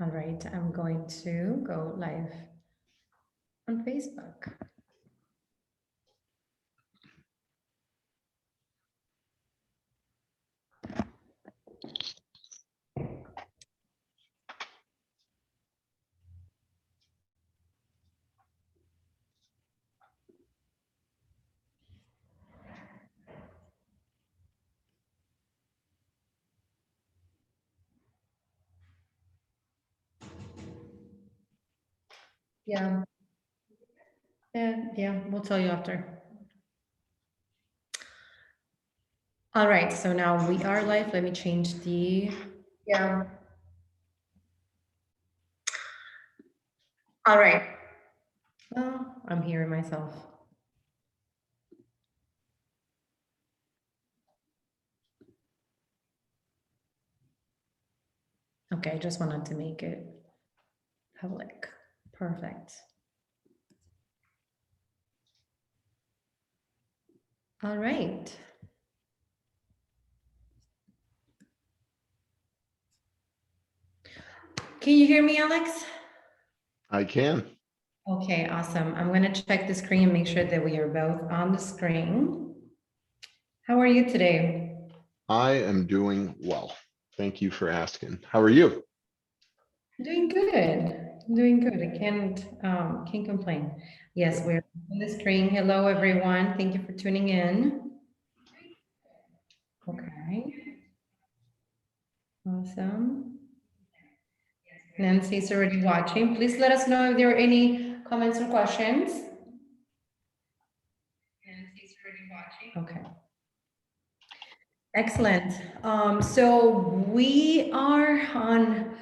All right, I'm going to go live on Facebook. Yeah, yeah, we'll tell you after. All right, so now we are live. Let me change the, yeah. All right. Oh, I'm hearing myself. Okay, I just wanted to make it public. Perfect. All right. Can you hear me, Alex? I can. Okay, awesome. I'm going to check the screen and make sure that we are both on the screen. How are you today? I am doing well. Thank you for asking. How are you? Doing good. Doing good. I can't complain. Yes, we're on the screen. Hello, everyone. Thank you for tuning in. Okay. Awesome. Nancy's already watching. Please let us know if there are any comments or questions. Nancy's already watching. Okay. Excellent. So we are on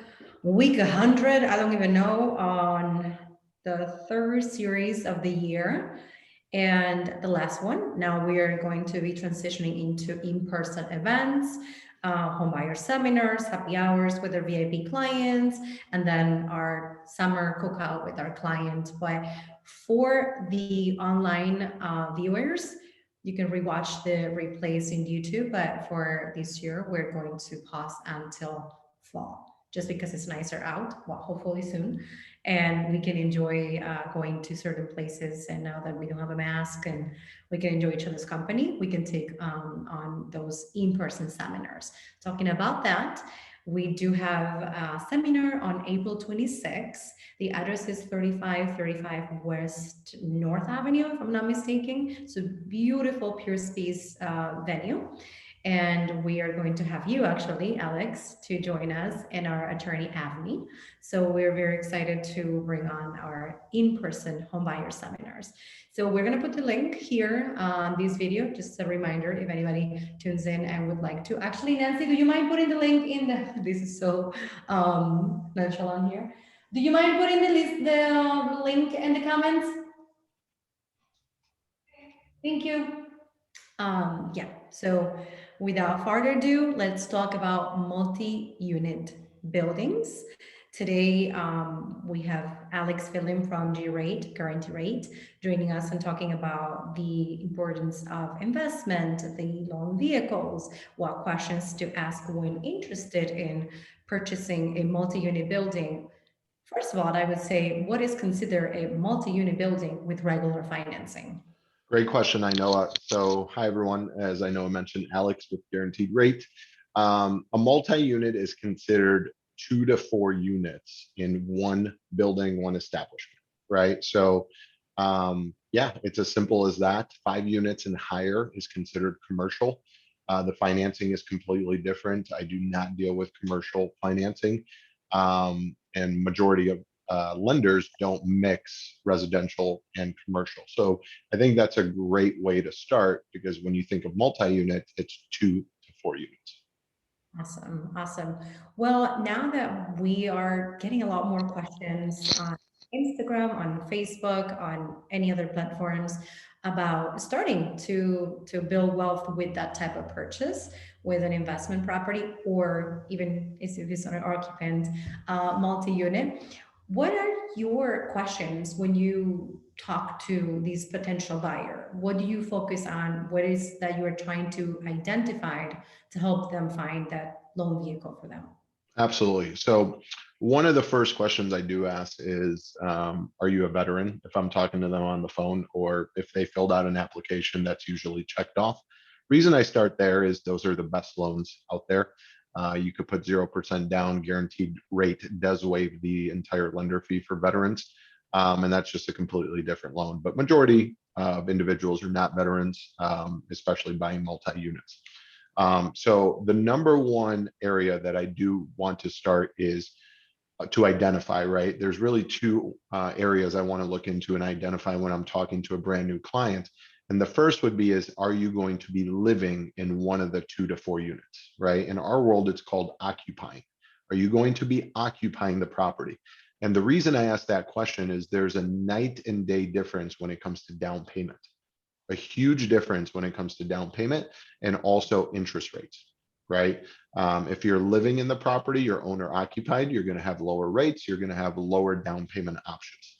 week 100. I don't even know, on the third series of the year and the last one. Now we are going to be transitioning into in-person events, homebuyer seminars, happy hours with our VIP clients, and then our summer cookout with our clients. But for the online viewers, you can rewatch the replays in YouTube, but for this year, we're going to pause until fall, just because it's nicer out, well, hopefully soon, and we can enjoy going to certain places. And now that we don't have a mask and we can enjoy each other's company, we can take on those in-person seminars. Talking about that, we do have a seminar on April 26th. The address is 3535 West North Avenue, if I'm not mistaken. It's a beautiful pure space venue. And we are going to have you, actually, Alex, to join us, and our attorney, Avni. So we're very excited to bring on our in-person homebuyer seminars. So we're going to put the link here on this video, just a reminder if anybody tunes in and would like to. Actually, Nancy, do you mind putting the link in the, this is so nonchalant here. Do you mind putting the link in the comments? Thank you. Yeah, so without further ado, let's talk about multi-unit buildings. Today, we have Alex Filin from G-Rate, Guarantee Rate, joining us and talking about the importance of investment, the loan vehicles, what questions to ask when interested in purchasing a multi-unit building. First of all, I would say, what is considered a multi-unit building with regular financing? Great question. I know. So, hi, everyone. As I know, I mentioned Alex with Guaranteed Rate. A multi-unit is considered 2 to 4 units in one building, one establishment, right? So, yeah, it's as simple as that. 5 units and higher is considered commercial. The financing is completely different. I do not deal with commercial financing, and majority of lenders don't mix residential and commercial. So I think that's a great way to start, because when you think of multi-unit, it's 2 to 4 units. Awesome, awesome. Well, now that we are getting a lot more questions on Instagram, on Facebook, on any other platforms about starting to build wealth with that type of purchase, with an investment property, or even if it's an occupant multi-unit, what are your questions when you talk to these potential buyer? What do you focus on? What is that you're trying to identify to help them find that loan vehicle for them? Absolutely. So one of the first questions I do ask is, are you a veteran? If I'm talking to them on the phone, or if they filled out an application, that's usually checked off. Reason I start there is those are the best loans out there. You could put 0% down, guaranteed rate does waive the entire lender fee for veterans. And that's just a completely different loan. But majority of individuals are not veterans, especially buying multi-units. So the number one area that I do want to start is to identify, right? There's really two areas I want to look into and identify when I'm talking to a brand new client. And the first would be is, are you going to be living in one of the 2 to 4 units, right? In our world, it's called occupying. Are you going to be occupying the property? And the reason I ask that question is there's a night and day difference when it comes to down payment, a huge difference when it comes to down payment and also interest rates, right? If you're living in the property, you're owner occupied, you're going to have lower rates, you're going to have lower down payment options.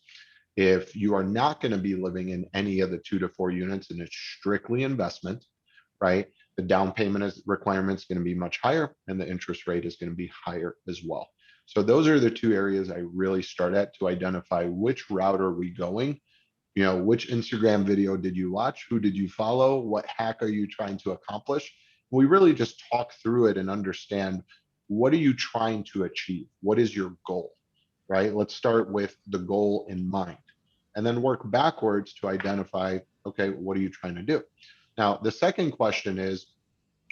If you are not going to be living in any of the 2 to 4 units and it's strictly investment, right? The down payment requirement is going to be much higher and the interest rate is going to be higher as well. So those are the two areas I really start at to identify which route are we going. Which Instagram video did you watch? Who did you follow? What hack are you trying to accomplish? We really just talk through it and understand, what are you trying to achieve? What is your goal, right? Let's start with the goal in mind and then work backwards to identify, okay, what are you trying to do? Now, the second question is,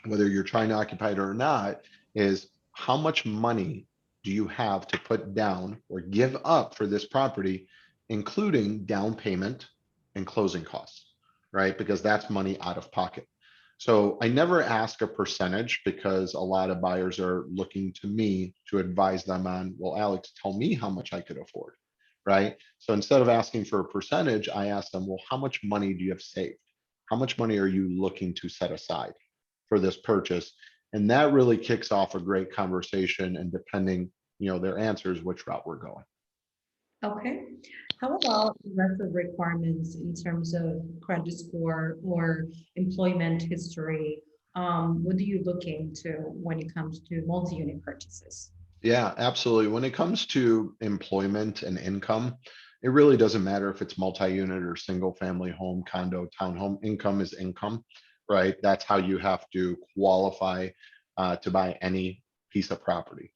whether you're trying to occupy it or not, is how much money do you have to put down or give up for this property, including down payment and closing costs, right? Because that's money out of pocket. So I never ask a percentage because a lot of buyers are looking to me to advise them on, well, Alex, tell me how much I could afford, right? So instead of asking for a percentage, I ask them, well, how much money do you have saved? How much money are you looking to set aside for this purchase? And that really kicks off a great conversation. And depending, their answers, which route we're going. Okay. How about the rest of requirements in terms of credit score or employment history? What do you look into when it comes to multi-unit purchases? Yeah, absolutely. When it comes to employment and income, it really doesn't matter if it's multi-unit or single family home, condo, townhome. Income is income, right? That's how you have to qualify to buy any piece of property.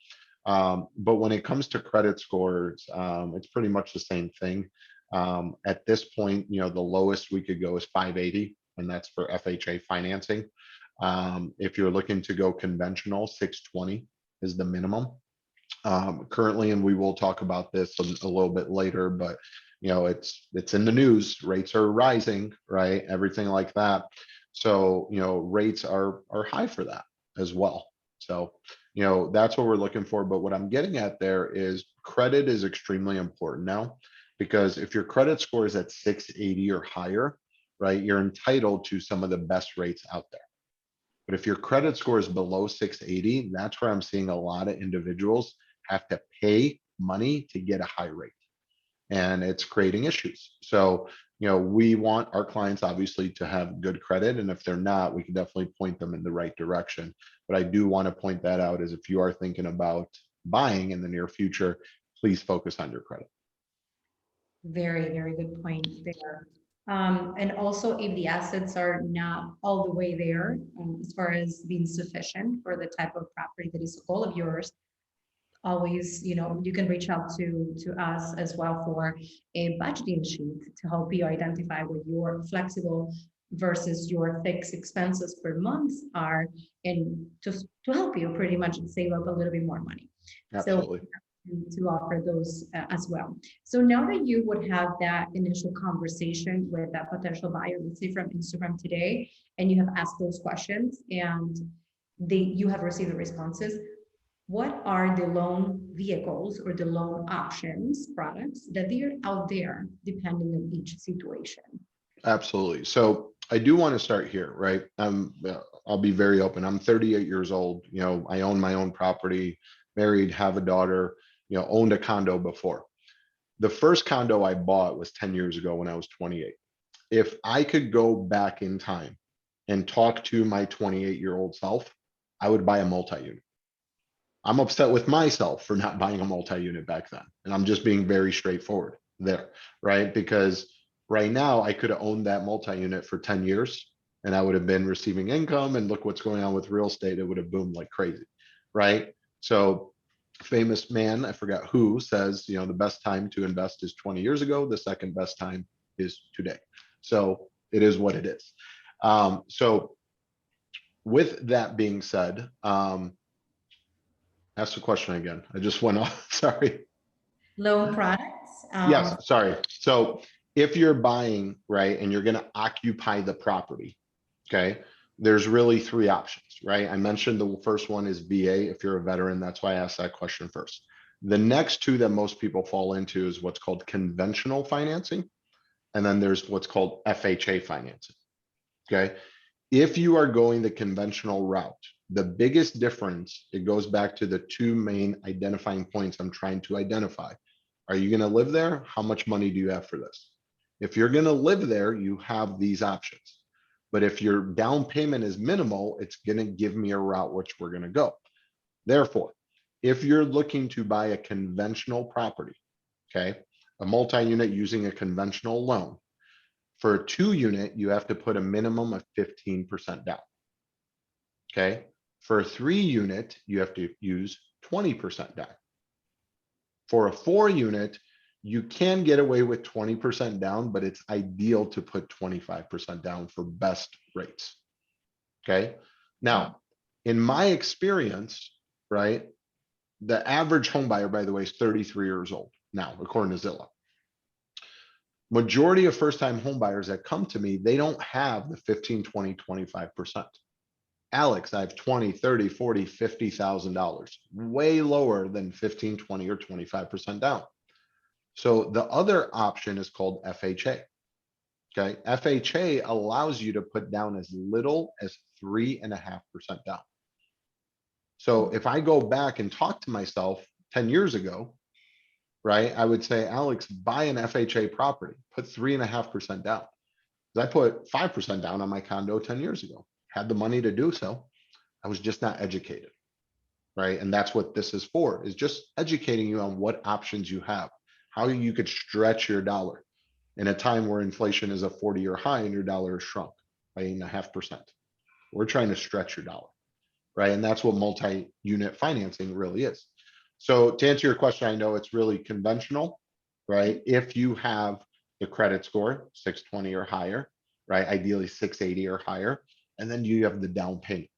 But when it comes to credit scores, it's pretty much the same thing. At this point, the lowest we could go is 580, and that's for FHA financing. If you're looking to go conventional, 620 is the minimum currently, and we will talk about this a little bit later, but it's in the news. Rates are rising, right? Everything like that. So rates are high for that as well. So that's what we're looking for. But what I'm getting at there is credit is extremely important now, because if your credit score is at 680 or higher, right, you're entitled to some of the best rates out there. But if your credit score is below 680, that's where I'm seeing a lot of individuals have to pay money to get a high rate. And it's creating issues. So, we want our clients obviously to have good credit. And if they're not, we can definitely point them in the right direction. But I do want to point that out, as if you are thinking about buying in the near future, please focus on your credit. Very, very good point there. And also, if the assets are not all the way there, as far as being sufficient for the type of property that is a goal of yours, always, you can reach out to us as well for a budgeting sheet to help you identify what your flexible versus your fixed expenses per month are, and just to help you pretty much save up a little bit more money. So Absolutely. to offer those as well. So now that you would have that initial conversation with that potential buyer, let's say from Instagram today, and you have asked those questions and you have received the responses, what are the loan vehicles or the loan options products that they're out there depending on each situation? Absolutely. So I do want to start here, right? I'll be very open. I'm 38 years old. I own my own property, married, have a daughter, owned a condo before. The first condo I bought was 10 years ago when I was 28. If I could go back in time and talk to my 28-year-old self, I would buy a multi-unit. I'm upset with myself for not buying a multi-unit back then. And I'm just being very straightforward there, right? Because right now I could have owned that multi-unit for 10 years and I would have been receiving income, and look what's going on with real estate. It would have boomed like crazy, right? So famous man, I forgot who, says, the best time to invest is 20 years ago. The second best time is today. So it is what it is. So with that being said, ask the question again. I just went off. Sorry. Loan products. Yes, sorry. So if you're buying, right, and you're going to occupy the property, okay, there's really three options, right? I mentioned the first one is VA. If you're a veteran, that's why I asked that question first. The next two that most people fall into is what's called conventional financing. And then there's what's called FHA financing. Okay. If you are going the conventional route, the biggest difference, it goes back to the two main identifying points I'm trying to identify. Are you going to live there? How much money do you have for this? If you're going to live there, you have these options. But if your down payment is minimal, it's going to give me a route which we're going to go. Therefore, if you're looking to buy a conventional property, okay, a multi-unit using a conventional loan, for a 2-unit, you have to put a minimum of 15% down. Okay. For a 3-unit, you have to use 20% down. For a 4-unit, you can get away with 20% down, but it's ideal to put 25% down for best rates. Okay. Now, in my experience, right, the average home buyer, by the way, is 33 years old now, according to Zillow. Majority of first-time home buyers that come to me, they don't have the 15, 20, 25%. Alex, I have 20, 30, 40, $50,000, way lower than 15, 20, or 25% down. So the other option is called FHA. Okay. FHA allows you to put down as little as 3.5% down. So if I go back and talk to myself 10 years ago, right, I would say, Alex, buy an FHA property, put 3.5% down. I put 5% down on my condo 10 years ago, had the money to do so. I was just not educated, right? And that's what this is for, is just educating you on what options you have, how you could stretch your dollar in a time where inflation is a 40-year high and your dollar is shrunk by 8.5%. We're trying to stretch your dollar, right? And that's what multi-unit financing really is. So to answer your question, I know it's really conventional, right? If you have the credit score, 620 or higher, right? Ideally 680 or higher. And then you have the down payment.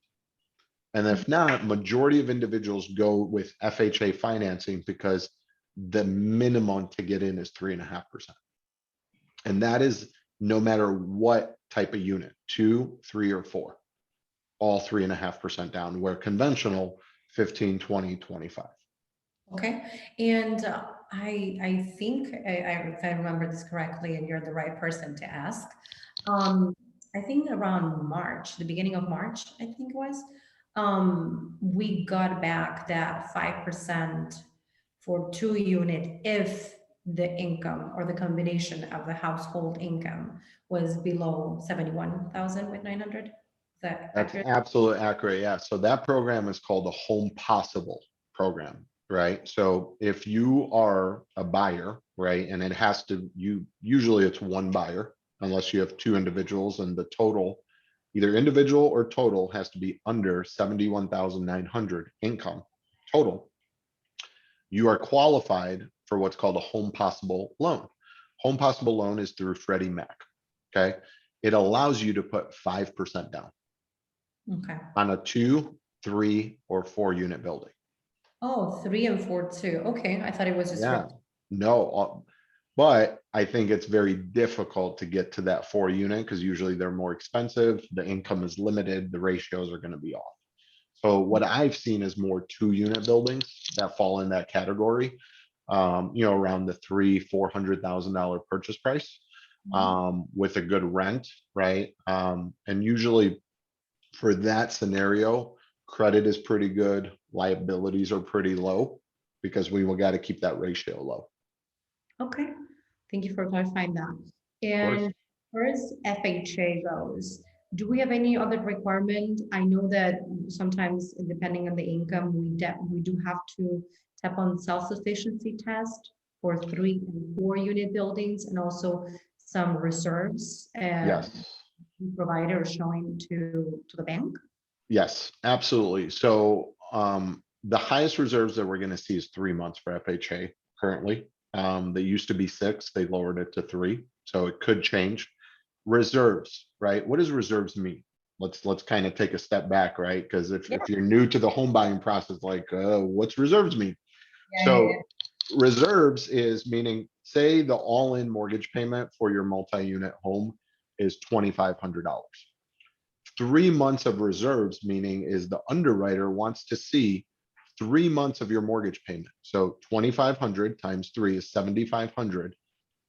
And if not, majority of individuals go with FHA financing because the minimum to get in is 3.5%. And that is no matter what type of unit, 2, 3, or 4, all 3.5% down, where conventional 15, 20, 25. Okay, and I think if I remember this correctly, and you're the right person to ask. I think around March, the beginning of March, I think it was, we got back that 5% for 2-unit if the income or the combination of the household income was below 71,000 with 900. Is that That's accurate? absolutely accurate. Yeah. So that program is called the Home Possible program, right? So if you are a buyer, right, and it has to, usually it's one buyer, unless you have 2 individuals, and the total, either individual or total, has to be under 71,900 income total. You are qualified for what's called a Home Possible loan. Home Possible loan is through Freddie Mac. Okay. It allows you to put 5% down Okay. on a 2, 3, or 4-unit building. Oh, 3 and 4 too. Okay, I thought it was just for. Yeah, no, but I think it's very difficult to get to that 4-unit because usually they're more expensive. The income is limited. The ratios are going to be off. So what I've seen is more 2-unit buildings that fall in that category, around the $300,000-$400,000 purchase price, with a good rent, right? And usually for that scenario, credit is pretty good, liabilities are pretty low, because we will got to keep that ratio low. Okay, thank you for clarifying that. Of course. And as FHA goes, Do we have any other requirement? I know that sometimes depending on the income, we do have to tap on self-sufficiency test for 3 and 4 unit buildings, and also some reserves Yes. provider showing to the bank. Yes, absolutely. So the highest reserves that we're going to see is 3 months for FHA currently. They used to be 6, they lowered it to 3, so it could change. Reserves, right? What does reserves mean? Let's kind of take a step back, right? Because Yeah, if you're new to the home buying process, like what's reserves mean? yeah, yeah, So reserves is meaning, say the all-in mortgage payment for your multi-unit home is $2,500. 3 months of reserves, meaning is the underwriter wants to see 3 months of your mortgage payment. So 2,500 times 3 is 7,500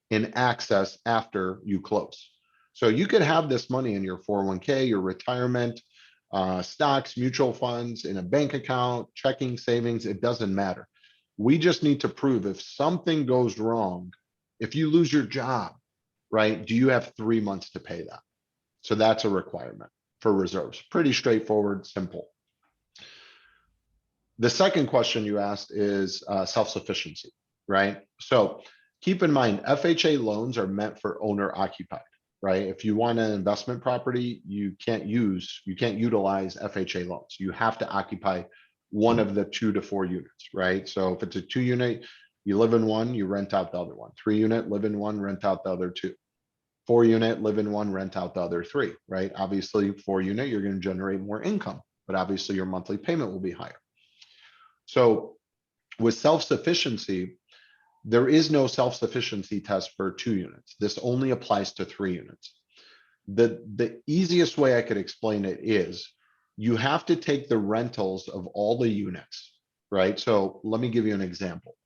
in access after you close. So you could have this money in your 401k, your retirement, stocks, mutual funds, in a bank account, checking, savings, it doesn't matter. We just need to prove if something goes wrong, if you lose your job, right? Do you have 3 months to pay that? So that's a requirement for reserves. Pretty straightforward, simple. The second question you asked is self-sufficiency, right? So keep in mind, FHA loans are meant for owner occupied, right? If you want an investment property, you can't utilize FHA loans. You have to occupy one of the 2 to 4 units, right? So if it's a 2 unit, you live in one, you rent out the other one. 3 unit, live in one, rent out the other 2. 4 unit, live in one, rent out the other 3, right? Obviously, 4 unit, you're going to generate more income, but obviously your monthly payment will be higher. So with self-sufficiency, there is no self-sufficiency test for 2 units. This only applies to 3 units. The easiest way I could explain it is you have to take the rentals of all the units, right? So let me give you an example.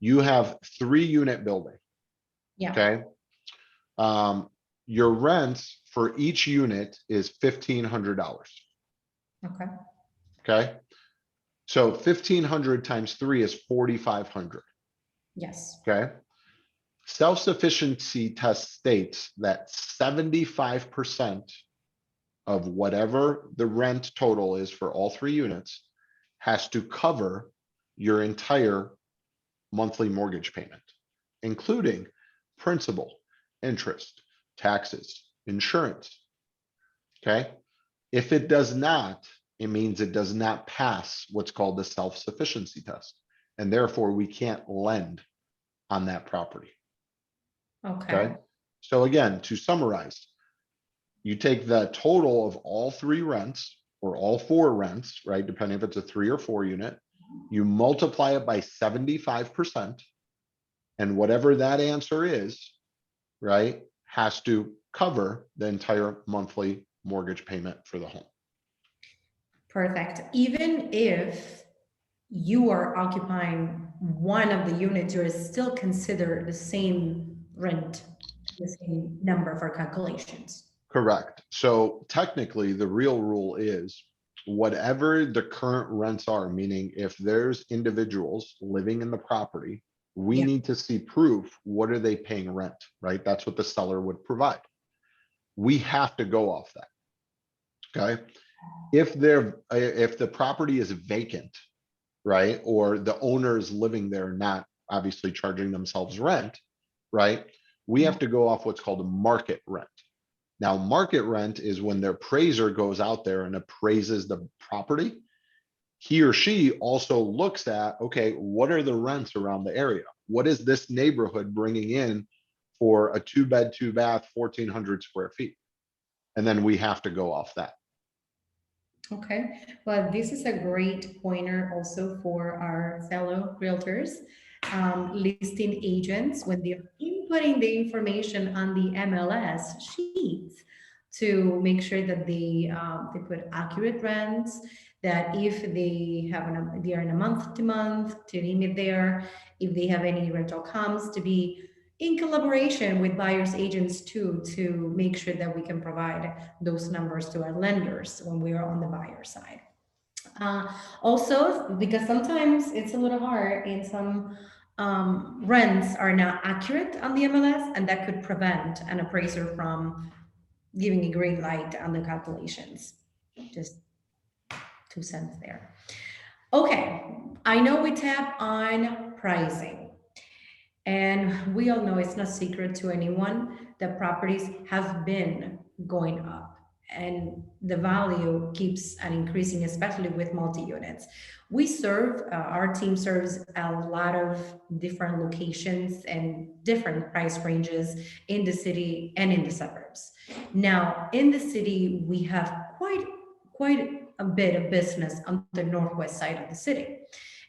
You have 3 unit building, yeah. okay? Your rents for each unit is $1,500, Okay. okay? So 1,500 times 3 is 4,500, Yes. okay? Self-sufficiency test states that 75% of whatever the rent total is for all 3 units has to cover your entire monthly mortgage payment, including principal, interest, taxes, insurance, okay? If it does not, it means it does not pass what's called the self-sufficiency test. And therefore we can't lend on that property, Okay. okay? So again, to summarize, you take the total of all 3 rents or all 4 rents, right? Depending if it's a 3 or 4 unit, you multiply it by 75%, and whatever that answer is, right, has to cover the entire monthly mortgage payment for the home. Perfect. Even if you are occupying one of the units, you're still considered the same rent, the same number for calculations. Correct. So technically, the real rule is whatever the current rents are, meaning if there's individuals living in the property, we Yeah. need to see proof. What are they paying rent, right? That's what the seller would provide. We have to go off that. Okay. If the property is vacant, right, or the owner is living there, not obviously charging themselves rent, right, we have to go off what's called a market rent. Now, market rent is when the appraiser goes out there and appraises the property. He or she also looks at, okay, what are the rents around the area? What is this neighborhood bringing in for a 2 bed, 2 bath, 1,400 square feet? And then we have to go off that. Okay, well, this is a great pointer also for our fellow realtors, listing agents when they're inputting the information on the MLS sheets to make sure that they put accurate rents. That if they are in a month to month to name it there, if they have any rental comes to be in collaboration with buyers agents too, to make sure that we can provide those numbers to our lenders when we are on the buyer side. Also, because sometimes it's a little hard and some rents are not accurate on the MLS, and that could prevent an appraiser from giving a green light on the calculations. Just 2 cents there. Okay, I know we tap on pricing. And we all know it's not secret to anyone that properties have been going up and the value keeps on increasing, especially with multi-units. Our team serves a lot of different locations and different price ranges in the city and in the suburbs. Now, in the city, we have quite a bit of business on the northwest side of the city.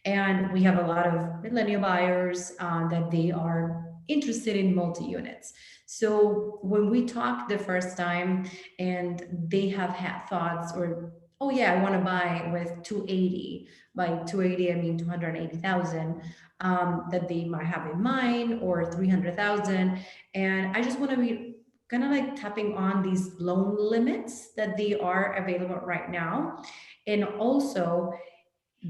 And we have a lot of millennial buyers that they are interested in multi-units. So when we talked the first time and they have had thoughts or, oh yeah, I want to buy with 280. By 280, I mean 280,000 that they might have in mind or 300,000. And I just want to be kind of like tapping on these loan limits that they are available right now. And also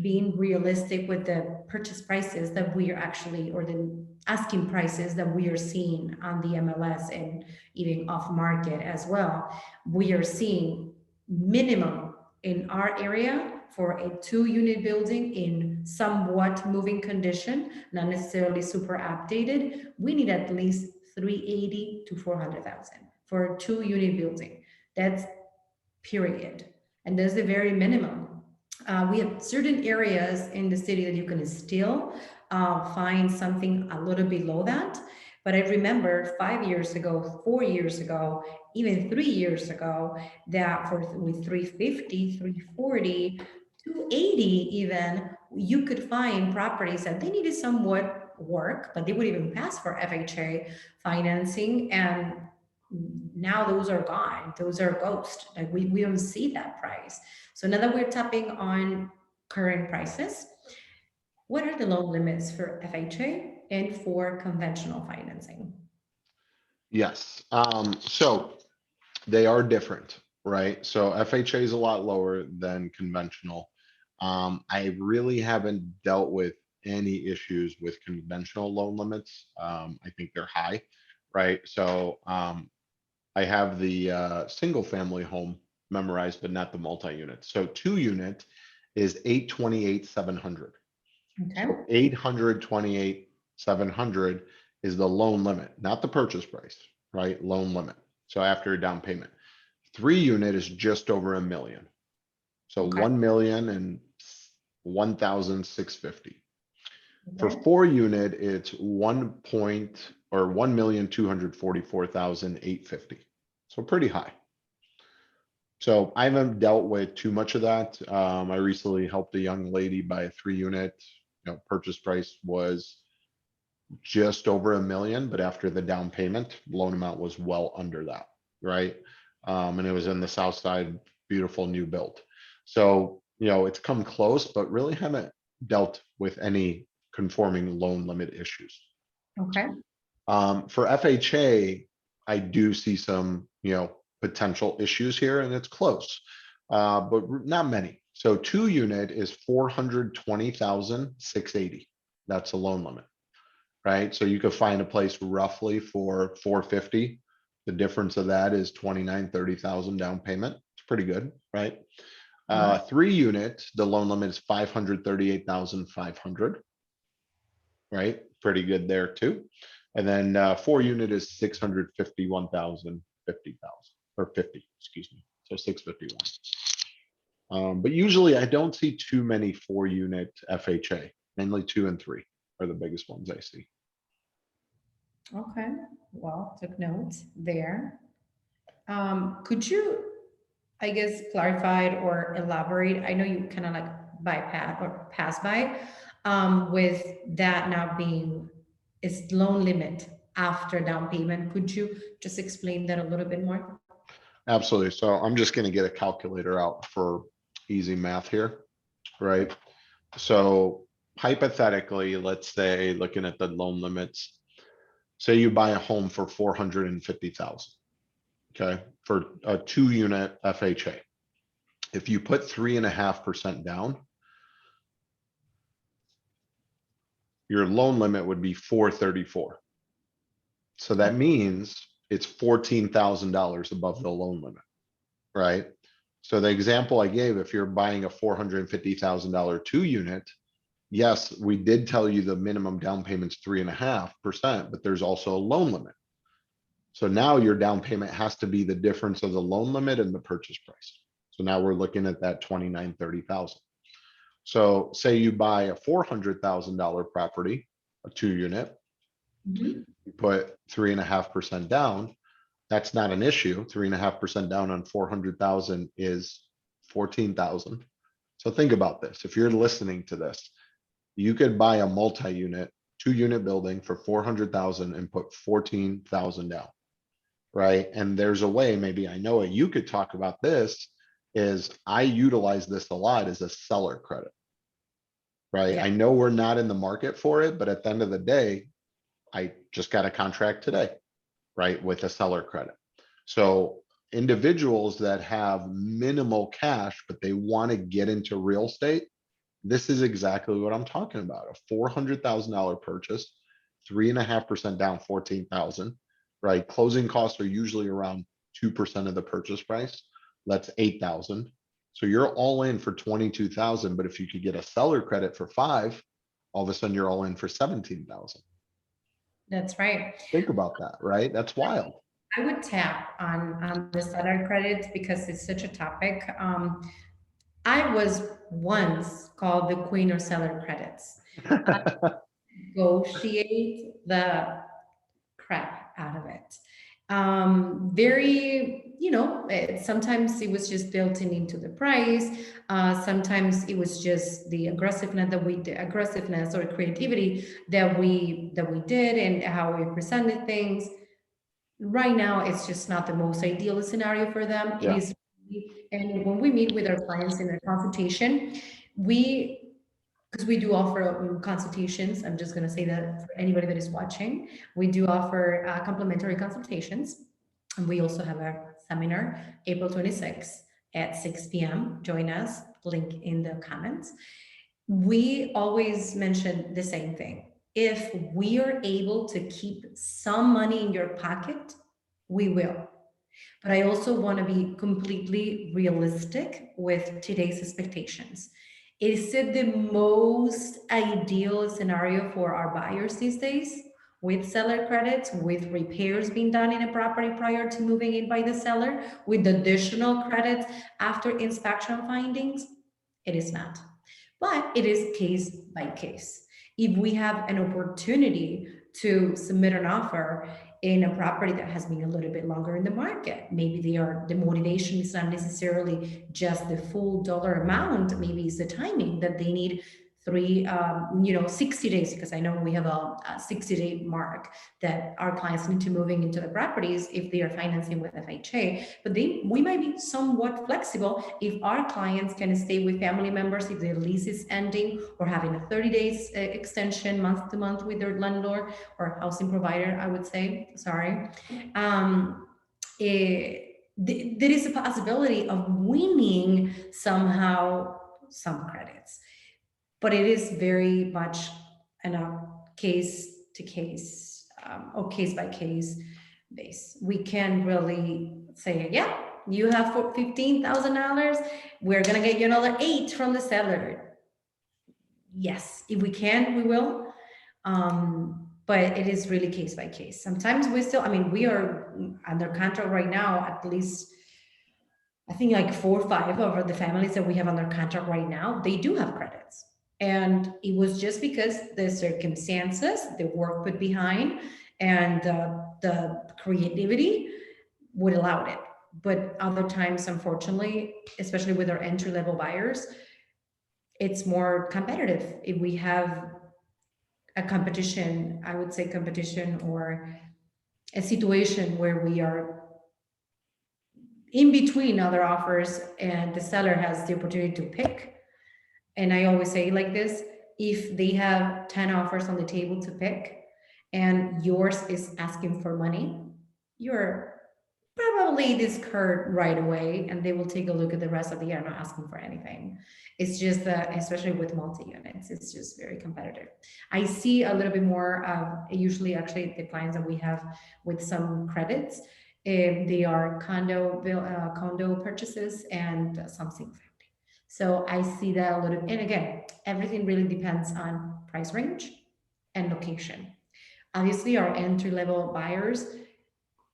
being realistic with the purchase prices that we are actually, or the asking prices that we are seeing on the MLS and even off market as well. We are seeing minimum in our area for a 2 unit building in somewhat moving condition, not necessarily super updated. We need at least 380 to 400,000 for a 2 unit building. That's period. And that's the very minimum. We have certain areas in the city that you can still find something a little below that. But I remember 5 years ago, 4 years ago, even 3 years ago, that for with 350, 340, 280 even, you could find properties that they needed somewhat work, but they would even pass for FHA financing. And now those are gone. Those are ghost. Like we don't see that price. So now that we're tapping on current prices, what are the loan limits for FHA and for conventional financing? Yes, so they are different, right? So FHA is a lot lower than conventional. I really haven't dealt with any issues with conventional loan limits. I think they're high, right? So I have the single family home memorized, but not the multi-unit. So 2 unit is 828, 700. Okay. So 828, 700 is the loan limit, not the purchase price, right? Loan limit. So after a down payment. 3 unit is just over a million. So Okay. 1 million and 1,650. For Okay. 4 unit, it's 1,244,850. So pretty high. So I haven't dealt with too much of that. I recently helped a young lady buy a 3 unit. Purchase price was just over a million, but after the down payment, loan amount was well under that, right? And it was in the south side, beautiful new build. So, it's come close, but really haven't dealt with any conforming loan limit issues. Okay. For FHA, I do see some, potential issues here, and it's close, but not many. So 2 unit is 420,680. That's the loan limit, right? So you could find a place roughly for 450. The difference of that is 29, 30,000 down payment. It's pretty good, right? Yeah. 3 unit, the loan limit is 538,500, right? Pretty good there too. And then 4 unit is 651,000, 50,000 or 50, excuse me. So 651. But usually I don't see too many 4 unit FHA, mainly 2 and 3 are the biggest ones I see. Okay. Well, took notes there. Could you, I guess, clarify or elaborate? I know you kind of like bypass or pass by with that now being its loan limit after down payment. Could you just explain that a little bit more? Absolutely. So I'm just going to get a calculator out for easy math here, right? So hypothetically, let's say looking at the loan limits, say you buy a home for 450,000, okay, for a 2 unit FHA. If you put 3.5% down, your loan limit would be 434. So that means it's $14,000 above the loan limit, right? So the example I gave, if you're buying a $450,000 2 unit, yes, we did tell you the minimum down payment's 3.5%, but there's also a loan limit. So now your down payment has to be the difference of the loan limit and the purchase price. So now we're looking at that 29, 30,000. So say you buy a $400,000 property, a 2 unit, Mhm. you put 3.5% down. That's not an issue. 3.5% down on 400,000 is 14,000. So think about this. If you're listening to this, you could buy a multi-unit, 2 unit building for 400,000 and put 14,000 down, right? And there's a way, maybe I know it, you could talk about this, is I utilize this a lot as a seller credit, right? Yeah. I know we're not in the market for it, but at the end of the day, I just got a contract today, right, with a seller credit. So individuals that have minimal cash, but they want to get into real estate, this is exactly what I'm talking about. A $400,000 purchase, 3.5% down, 14,000, right? Closing costs are usually around 2% of the purchase price. That's 8,000. So you're all in for 22,000, but if you could get a seller credit for 5, all of a sudden you're all in for 17,000. That's right. Think about that, right? That's wild. I would tap on the seller credits because it's such a topic. I was once called the queen of seller credits. I negotiate the crap out of it. Very, sometimes it was just built in into the price. Sometimes it was just the aggressiveness or creativity that we did and how we presented things. Right now, it's just not the most ideal scenario for them. It Yeah. is, and when we meet with our clients in their consultation, we because we do offer consultations. I'm just going to say that for anybody that is watching, we do offer complimentary consultations. And we also have a seminar April 26th at 6 p.m. Join us, link in the comments. We always mention the same thing. If we are able to keep some money in your pocket, we will. But I also want to be completely realistic with today's expectations. Is it the most ideal scenario for our buyers these days? With seller credits, with repairs being done in a property prior to moving in by the seller, with additional credits after inspection findings? It is not. But it is case by case. If we have an opportunity to submit an offer in a property that has been a little bit longer in the market, maybe the motivation is not necessarily just the full dollar amount, maybe it's the timing that they need 60 days, because I know we have a 60-day mark that our clients need to moving into the properties if they are financing with FHA. But we might be somewhat flexible if our clients can stay with family members if their lease is ending, or having a 30 days extension month to month with their landlord or housing provider, I would say. Sorry. There is a possibility of winning somehow some credits, but it is very much in a case to case or case by case base. We can really say, yeah, you have $15,000. We're gonna get you another 8 from the seller. Yes, if we can, we will. But it is really case by case. Sometimes we are under contract right now, at least I think like 4 or 5 of the families that we have under contract right now, they do have credits. And it was just because the circumstances, the work put behind, and the creativity would allow it. But other times, unfortunately, especially with our entry level buyers, it's more competitive. If we have a competition, I would say competition, or a situation where we are in between other offers and the seller has the opportunity to pick. And I always say like this, if they have 10 offers on the table to pick and yours is asking for money, you're probably discard right away, and they will take a look at the rest of the year, not asking for anything. It's just that, especially with multi-units, it's just very competitive. I see a little bit more of, usually actually the clients that we have with some credits, they are condo purchases and some single family. So I see that a little, and again, everything really depends on price range and location. Obviously, our entry level buyers,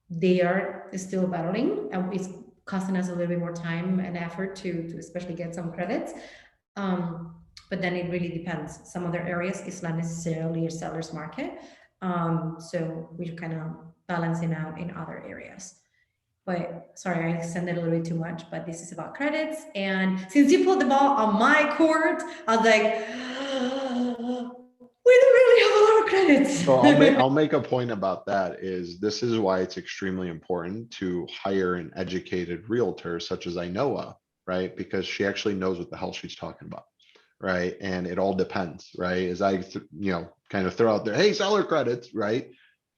they are still battling, and it's costing us a little bit more time and effort to especially get some credits. But then it really depends. Some other areas it's not necessarily a seller's market. So we're kind of balancing out in other areas. But sorry, I extended a little bit too much, but this is about credits. And since you pulled the ball on my court, I was like, we don't really have a lot of So I'll make credits. I'll make a point about that is this is why it's extremely important to hire an educated realtor such as Inoa, right? Because she actually knows what the hell she's talking about, right? And it all depends, right? As kind of throw out there, hey, seller credits, right?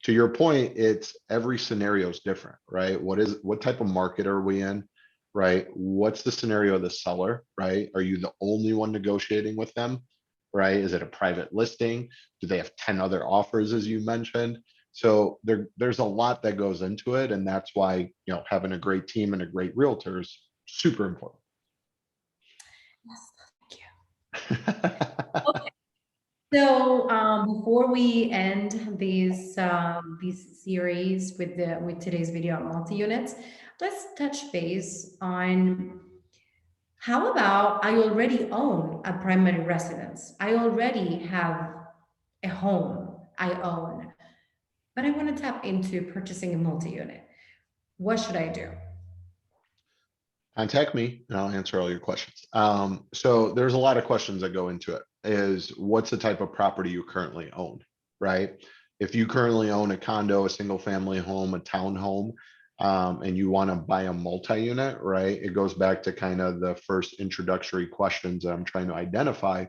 To your point, it's every scenario is different, right? What type of market are we in, right? What's the scenario of the seller, right? Are you the only one negotiating with them, right? Is it a private listing? Do they have 10 other offers, as you mentioned? So there's a lot that goes into it, and that's why having a great team and a great realtor is super important. Yes, thank you. So before we end these series with the with today's video on multi-units, let's touch base on how about I already own a primary residence. I already have a home I own, but I want to tap into purchasing a multi-unit. What should I do? Contact me and I'll answer all your questions. So there's a lot of questions that go into it. Is what's the type of property you currently own, right? If you currently own a condo, a single family home, a townhome, and you want to buy a multi-unit, right? It goes back to kind of the first introductory questions that I'm trying to identify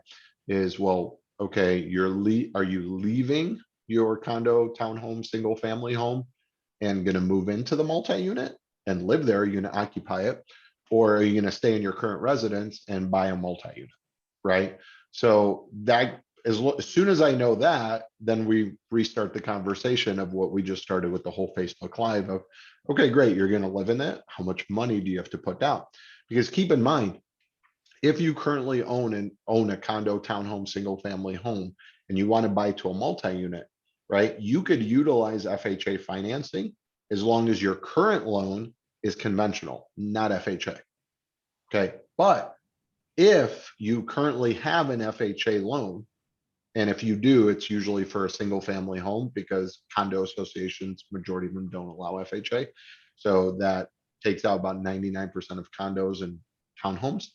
is, well, okay, are you leaving your condo, townhome, single family home and going to move into the multi-unit and live there? Are you going to occupy it? Or are you going to stay in your current residence and buy a multi-unit, right? So that as soon as I know that, then we restart the conversation of what we just started with the whole Facebook Live of, okay, great, you're going to live in it. How much money do you have to put down? Because keep in mind, if you currently own a condo, townhome, single family home, and you want to buy to a multi-unit, right? You could utilize FHA financing as long as your current loan is conventional, not FHA. Okay. But if you currently have an FHA loan, and if you do, it's usually for a single family home because condo associations, majority of them don't allow FHA. So that takes out about 99% of condos and townhomes.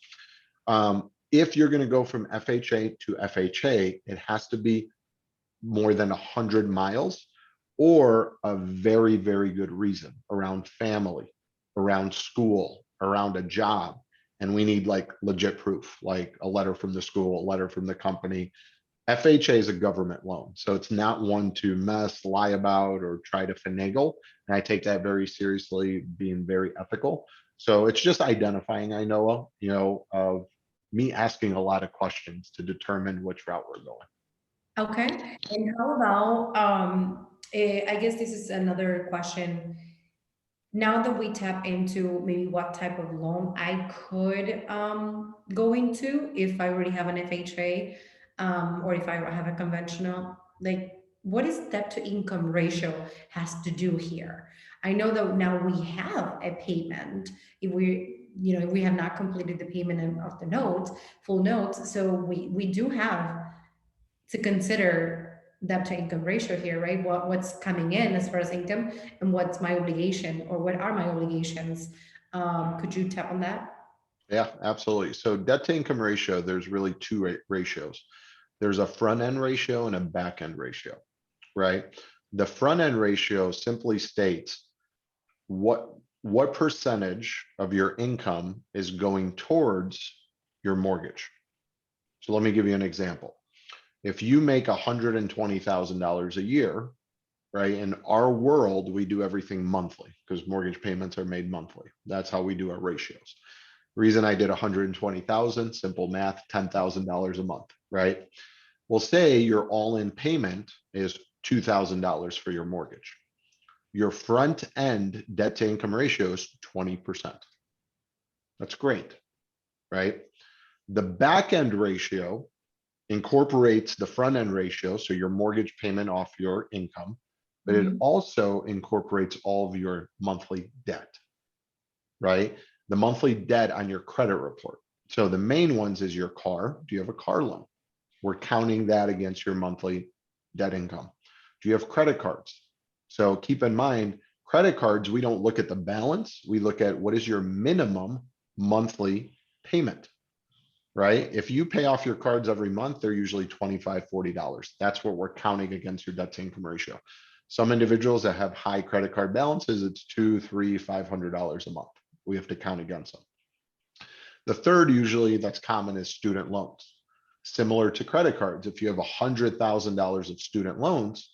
If you're going to go from FHA to FHA, it has to be more than 100 miles or a very, very good reason around family, around school, around a job. And we need like legit proof, like a letter from the school, a letter from the company. FHA is a government loan, so it's not one to mess, lie about, or try to finagle. And I take that very seriously, being very ethical. So it's just identifying, I know, of me asking a lot of questions to determine which route we're going. Okay. And how about, I guess this is another question. Now that we tap into maybe what type of loan I could go into if I already have an FHA, or if I have a conventional, like what is debt to income ratio has to do here? I know that now we have a payment if if we have not completed the payment of the note, full notes, so we do have to consider debt to income ratio here, right? What's coming in as far as income and what's my obligation or what are my obligations? Could you tap on that? Yeah, absolutely. So debt to income ratio, there's really two ratios. There's a front end ratio and a back end ratio, right? The front end ratio simply states what what percentage of your income is going towards your mortgage. So let me give you an example. If you make $120,000 a year, right? In our world, we do everything monthly because mortgage payments are made monthly. That's how we do our ratios. Reason I did 120,000, simple math, $10,000 a month, right? We'll say your all-in payment is $2,000 for your mortgage. Your front end debt to income ratio is 20%. That's great, right? The back end ratio incorporates the front end ratio, so your mortgage payment off your income, but it Mhm. also incorporates all of your monthly debt, right? The monthly debt on your credit report. So the main ones is your car. Do you have a car loan? We're counting that against your monthly debt income. Do you have credit cards? So keep in mind, credit cards, we don't look at the balance. We look at what is your minimum monthly payment, right? If you pay off your cards every month, they're usually $25, $40. That's what we're counting against your debt to income ratio. Some individuals that have high credit card balances, it's $200, $300, $500 a month. We have to count against them. The third usually that's common is student loans. Similar to credit cards, if you have $100,000 of student loans,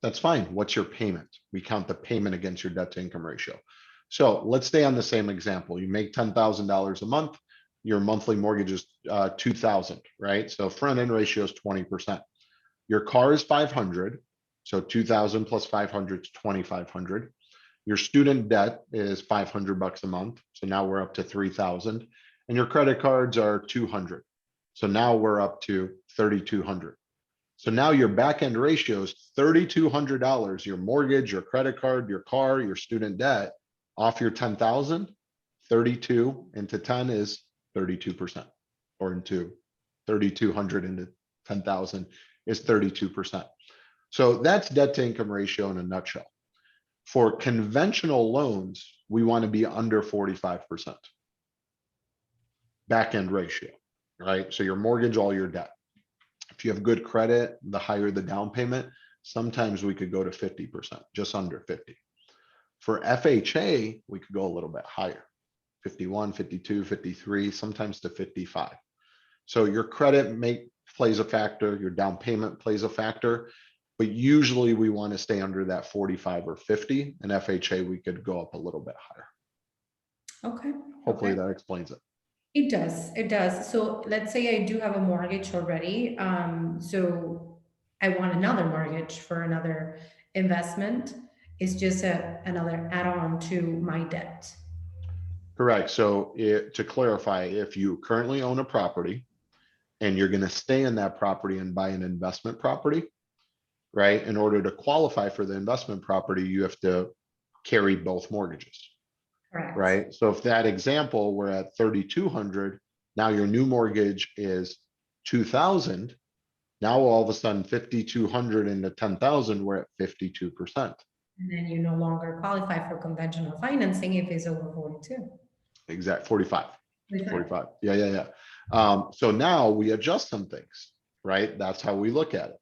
that's fine. What's your payment? We count the payment against your debt to income ratio. So let's stay on the same example. You make $10,000 a month. Your monthly mortgage is 2,000, right? So front end ratio is 20%. Your car is 500. So 2,000 plus 500 is 2,500. Your student debt is $500 a month. So now we're up to 3,000. And your credit cards are 200. So now we're up to 3,200. So now your back end ratio is $3,200, your mortgage, your credit card, your car, your student debt off your 10,000, 32 into 10 is 32%, or into 3,200 into 10,000 is 32%. So that's debt to income ratio in a nutshell. For conventional loans, we want to be under 45% back end ratio, right? So your mortgage, all your debt. If you have good credit, the higher the down payment, sometimes we could go to 50%, just under 50. For FHA, we could go a little bit higher, 51, 52, 53, sometimes to 55. So your credit plays a factor, your down payment plays a factor, but usually we want to stay under that 45 or 50, and FHA, we could go up a little bit higher. Okay. Hopefully Okay. that explains it. It does. It does. So let's say I do have a mortgage already. So I want another mortgage for another investment. It's just another add-on to my debt. Correct. So to clarify, if you currently own a property and you're going to stay in that property and buy an investment property, right? In order to qualify for the investment property, you have to carry both mortgages, Correct. right? So if that example, we're at 3,200, now your new mortgage is 2,000. Now all of a sudden 5,200 into 10,000, we're at 52%. And then you no longer qualify for conventional financing if it's over 42. Exact 45. 45. 45. Yeah, yeah, yeah. So now we adjust some things, right? That's how we look at it,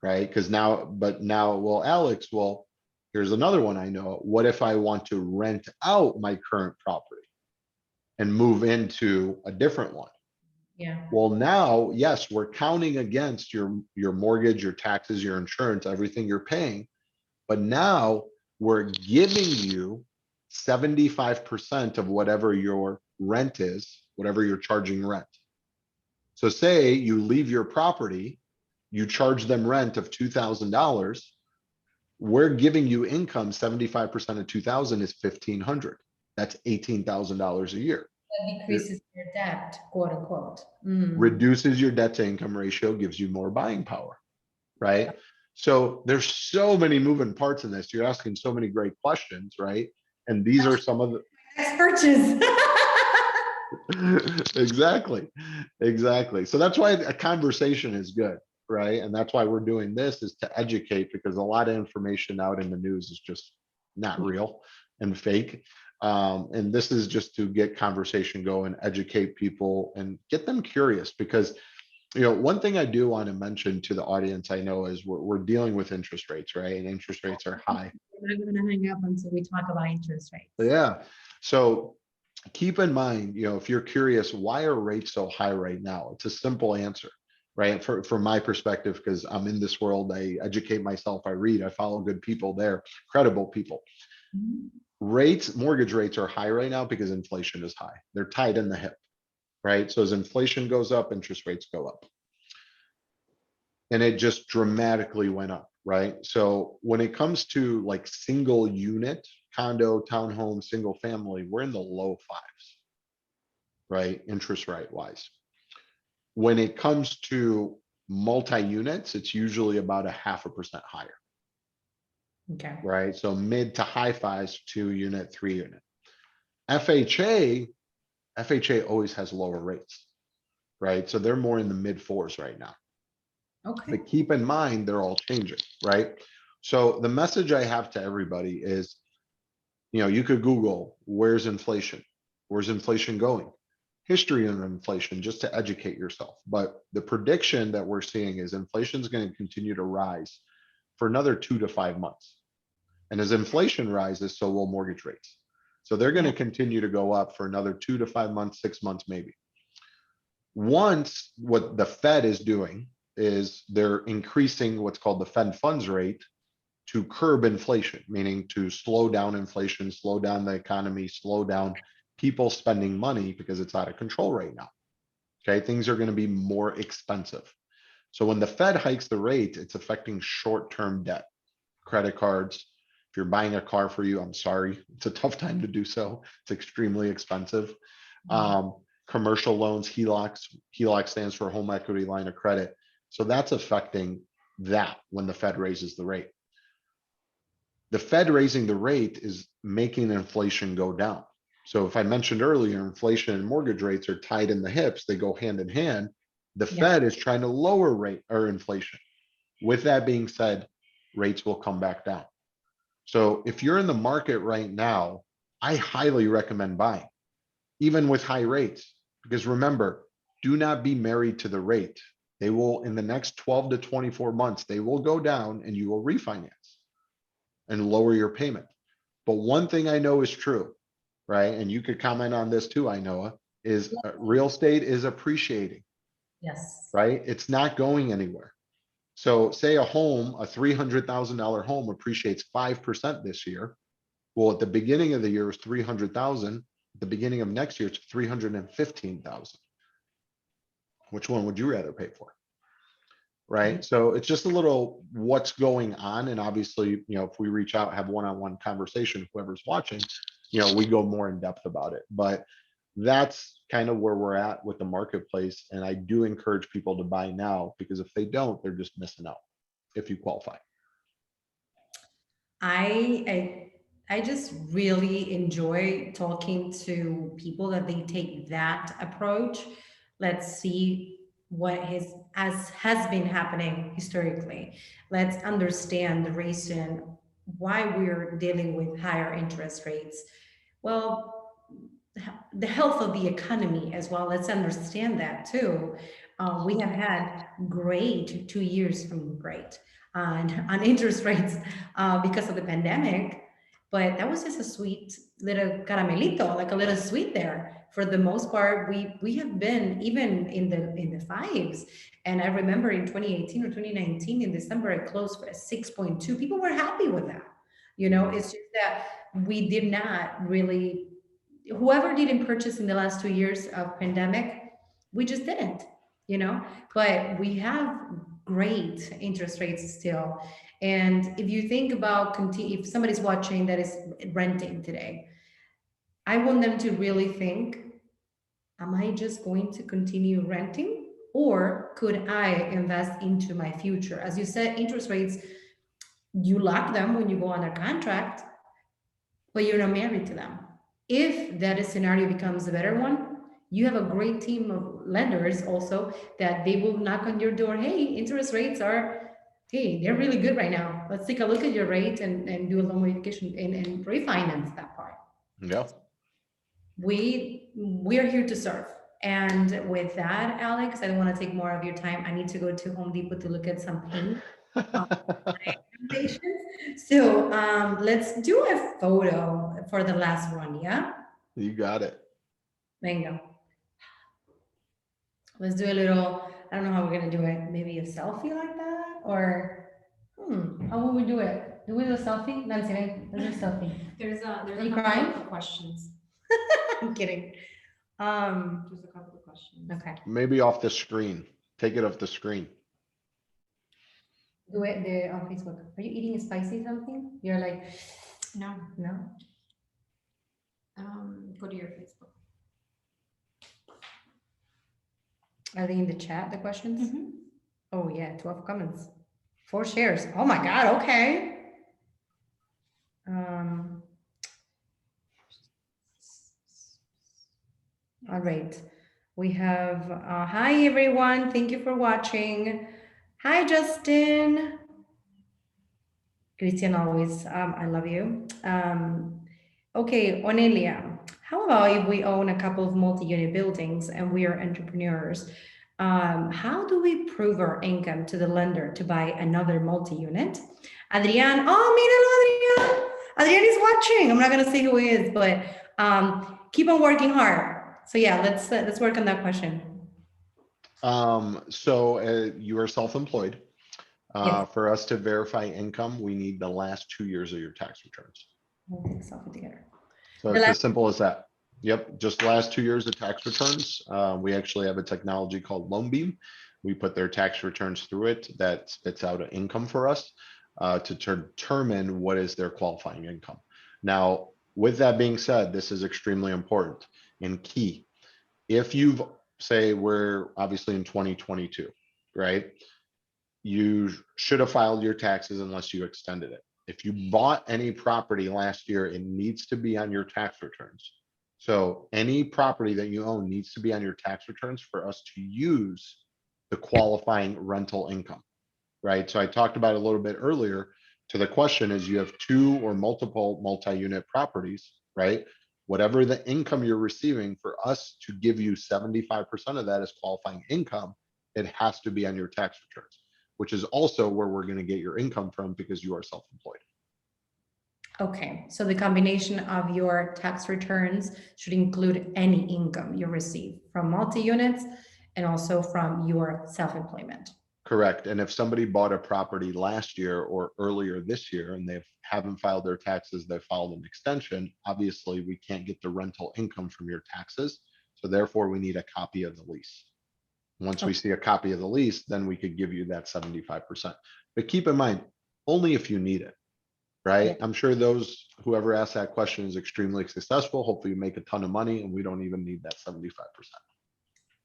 right? Because now, well, Alex, well, here's another one I know. What if I want to rent out my current property and move into a different one? Yeah. Well, now, yes, we're counting against your mortgage, your taxes, your insurance, everything you're paying. But now we're giving you 75% of whatever your rent is, whatever you're charging rent. So say you leave your property, you charge them rent of $2,000. We're giving you income, 75% of 2,000 is 1,500. That's $18,000 a year. That It decreases your debt, quote unquote. Mm. reduces your debt to income ratio, gives you more buying power, right? So there's so many moving parts in this. You're asking so many great questions, right? And these are some of the Next purchase. exactly. So that's why a conversation is good, right? And that's why we're doing this, is to educate, because a lot of information out in the news is just not real and fake. And this is just to get conversation going, educate people and get them curious, because one thing I do want to mention to the audience, I know, is we're dealing with interest rates, right? And interest rates are high. We're not going to hang up until we talk about interest rates. Yeah. So keep in mind, if you're curious, why are rates so high right now? It's a simple answer. right? From my perspective, because I'm in this world, I educate myself, I read, I follow good people there, credible people. Mhm. Mortgage rates are high right now because inflation is high. They're tied in the hip, right? So as inflation goes up, interest rates go up. And it just dramatically went up, right? So when it comes to like single unit, condo, townhome, single family, we're in the low fives, right? Interest rate wise. When it comes to multi-units, it's usually about a 0.5% higher, Okay. right? So mid to high fives, 2 unit, 3 unit. FHA, FHA always has lower rates, right? So they're more in the mid fours right now. Okay. But keep in mind, they're all changing, right? So the message I have to everybody is, you could Google, where's inflation? Where's inflation going? History of inflation, just to educate yourself. But the prediction that we're seeing is inflation is going to continue to rise for another 2 to 5 months. And as inflation rises, so will mortgage rates. So they're going Yeah. to continue to go up for another 2 to 5 months, 6 months, maybe. Once what the Fed is doing is they're increasing what's called the Fed funds rate to curb inflation, meaning to slow down inflation, slow down the economy, slow down people spending money because it's out of control right now. Okay, things are going to be more expensive. So when the Fed hikes the rate, it's affecting short-term debt, credit cards. If you're buying a car for you, I'm sorry, it's a tough time to do so. It's extremely expensive. Um, Commercial loans, HELOCs. HELOC stands for home equity line of credit. So that's affecting that when the Fed raises the rate. The Fed raising the rate is making inflation go down. So if I mentioned earlier, inflation and mortgage rates are tied in the hips, they go hand in hand. The Yeah. Fed is trying to lower rate or inflation. With that being said, rates will come back down. So if you're in the market right now, I highly recommend buying, even with high rates, because remember, do not be married to the rate. They will, in the next 12 to 24 months, they will go down and you will refinance and lower your payment. But one thing I know is true, right? And you could comment on this too, I know, is real estate is appreciating, Yes. right? It's not going anywhere. So say a home, a $300,000 home appreciates 5% this year. Well, at the beginning of the year it was 300,000. At the beginning of next year, it's 315,000. Which one would you rather pay for? Right. So it's just a little what's going on. And obviously, if we reach out, have one-on-one conversation, whoever's watching, we go more in depth about it. But that's kind of where we're at with the marketplace. And I do encourage people to buy now, because if they don't, they're just missing out if you qualify. I just really enjoy talking to people that they take that approach. Let's see what has been happening historically. Let's understand the reason why we're dealing with higher interest rates. Well, the health of the economy as well. Let's understand that too. We have had great 2 years from great on interest rates because of the pandemic, but that was just a sweet little caramelito, like a little sweet there. For the most part, we have been even in the fives. And I remember in 2018 or 2019 in December, I closed for a 6.2. People were happy with that. It's just that we did not really, whoever didn't purchase in the last 2 years of pandemic, we just didn't, you know. But we have great interest rates still. And if you think about if somebody's watching that is renting today, I want them to really think, am I just going to continue renting, or could I invest into my future? As you said, interest rates, you lock them when you go under contract, but you're not married to them. If that scenario becomes a better one, you have a great team of lenders also that they will knock on your door. Hey, interest rates are, hey, they're really good right now. Let's take a look at your rate and do a loan modification and refinance that part. Yeah. We are here to serve. And with that, Alex, I don't want to take more of your time. I need to go to Home Depot to look at some paint. Patience. So let's do a photo for the last one. Yeah. You got it. Bingo. Let's do a little I don't know how we're gonna do it. Maybe a selfie like that, or how will we do it? Do we do a selfie? Nancy, let's do a selfie. There's Are a you couple crying? of questions. I'm kidding. There's a couple of questions. Okay. Maybe off the screen. Take it off the screen. Do it on Facebook. Are you eating spicy something? You're like, No, no. go to your Facebook. Are they in the chat, the questions? Mhm. Oh yeah, 12 comments. 4 shares. Oh my God, okay. All right. We have, hi everyone. Thank you for watching. Hi, Justin. Christian always, I love you. Okay, Onelia, how about if we own a couple of multi-unit buildings and we are entrepreneurs? How do we prove our income to the lender to buy another multi-unit? Adrian, oh, míralo, Adrian. Adrian is watching. I'm not gonna say who he is, but keep on working hard. So yeah, let's work on that question. So you are self-employed. Yes. For us to verify income, we need the last 2 years of your tax returns. We'll take selfie together. So The it's last- as simple as that. Yep, just the last 2 years of tax returns. We actually have a technology called LoanBeam. We put their tax returns through it that spits out an income for us to determine what is their qualifying income. Now, with that being said, this is extremely important and key. If you've, say, we're obviously in 2022, right? You should have filed your taxes unless you extended it. If you bought any property last year, it needs to be on your tax returns. So any property that you own needs to be on your tax returns for us to use the qualifying rental income, right? So I talked about it a little bit earlier. To the question is, you have 2 or multiple multi-unit properties, right? Whatever the income you're receiving, for us to give you 75% of that as qualifying income, it has to be on your tax returns, which is also where we're going to get your income from because you are self-employed. Okay, so the combination of your tax returns should include any income you receive from multi-units and also from your self-employment. Correct. And if somebody bought a property last year or earlier this year and they haven't filed their taxes, they filed an extension, obviously we can't get the rental income from your taxes. So therefore we need a copy of the lease. Once we see a copy of the lease, then we could give you that 75%. But keep in mind, only if you need it, right? Yeah. I'm sure whoever asked that question is extremely successful. Hopefully you make a ton of money and we don't even need that 75%.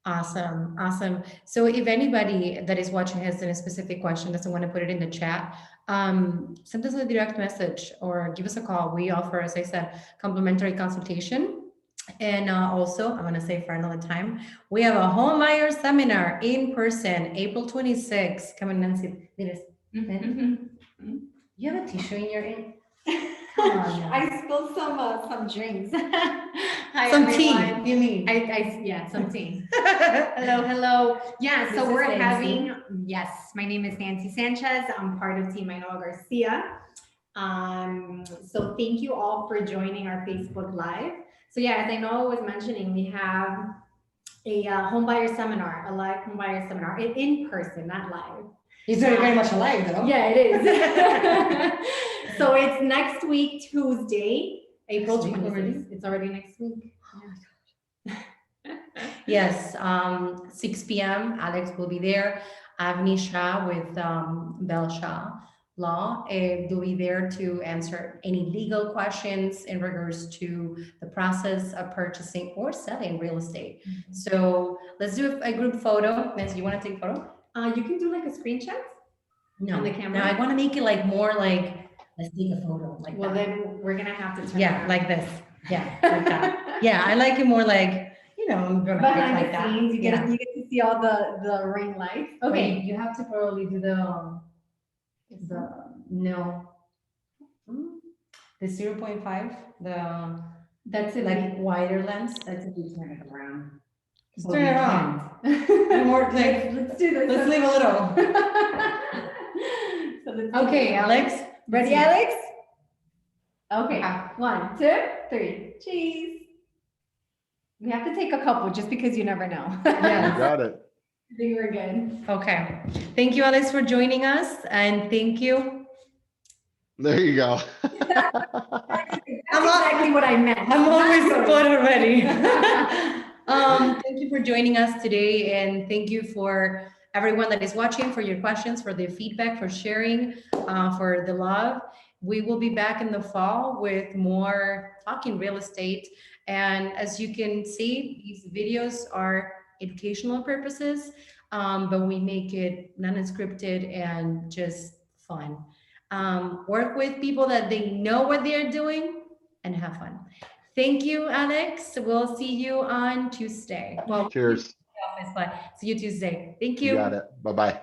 Awesome, awesome. So if anybody that is watching has a specific question, doesn't want to put it in the chat, send us a direct message or give us a call. We offer, as I said, complimentary consultation. And also, I'm going to say for another time, we have a home buyer seminar in person, April 26th. Come on, Nancy. You have a tissue in your ear? Come on now. I spilled some drinks. Hi, Some everyone. tea, you mean? Yeah, some tea. Hello, hello. Yeah, This so is we're Nancy. having, yes, my name is Nancy Sanchez. I'm part of Team Manuel Garcia. So thank you all for joining our Facebook Live. So yeah, as I know I was mentioning, we have a home buyer seminar, a live home buyer seminar, in person, not live. It's very much alive, though. Yeah, it is. So it's next week, Tuesday, April Next week 26th. already? It's already next week. Yes, 6 p.m. Alex will be there. Avni Shah with Bell Shah Law will be there to answer any legal questions in regards to the process of purchasing or selling real estate. So let's do a group photo. Nancy, you want to take a photo? You can do like a screenshot. No, On the camera? No, I want to make it like more like, let's take a photo like Well, that. then we're gonna have to turn Yeah, around. like this. Yeah, like that. Yeah, I like it more like, dramatic Behind like the that. scenes, you Yeah. get to see all the ring lights. Okay, Okay. you have to probably do the no. The 0.5, That's it. like wider lens. That's if you turn it around. Just But turn we it around. can't. More like, Let's do this. let's leave a little. So let's Okay, see. Alex. Ready, let's see. Alex? Okay. 1, 2, 3. Cheese. We have to take a couple just because you never know. Yeah. You got it. I think we're good. Okay. Thank you, Alex, for joining us. And thank you. There you go. That's exactly what I meant. I'm always That's split good. already. Thank you for joining us today. And thank you for everyone that is watching, for your questions, for the feedback, for sharing, for the love. We will be back in the fall with more talking real estate. And as you can see, these videos are educational purposes, but we make it non-scripted and just fun. Work with people that they know what they're doing and have fun. Thank you, Alex. We'll see you on Tuesday. Well, Cheers. office, but see you Tuesday. Thank You you. got it. Bye-bye.